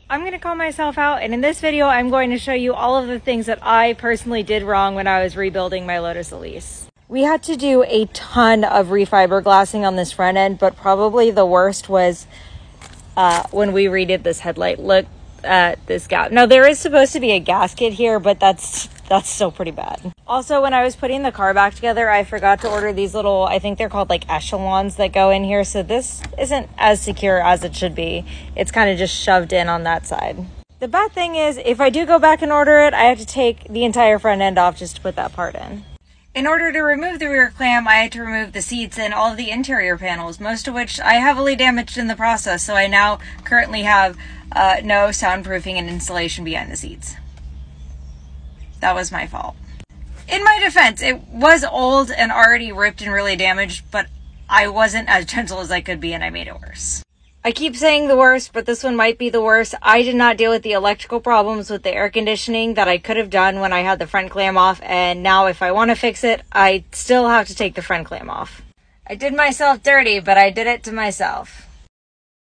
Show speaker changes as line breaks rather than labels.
I'm going to call myself out, and in this video I'm going to show you all of the things that I personally did wrong when I was rebuilding my Lotus Elise. We had to do a ton of refiberglassing on this front end, but probably the worst was when we redid this headlight. Look at this gap. Now there is supposed to be a gasket here, but that's still pretty bad. Also, when I was putting the car back together, I forgot to order these little, I think they're called like echelons that go in here. So this isn't as secure as it should be. It's kind of just shoved in on that side. The bad thing is, if I do go back and order it, I have to take the entire front end off just to put that part in. In order to remove the rear clam, I had to remove the seats and all of the interior panels, most of which I heavily damaged in the process. So I now currently have no soundproofing and insulation behind the seats. That was my fault. In my defense, it was old and already ripped and really damaged, but I wasn't as gentle as I could be and I made it worse. I keep saying the worst, but this one might be the worst. I did not deal with the electrical problems with the air conditioning that I could have done when I had the front clam off, and now if I want to fix it, I still have to take the front clam off. I did myself dirty, but I did it to myself.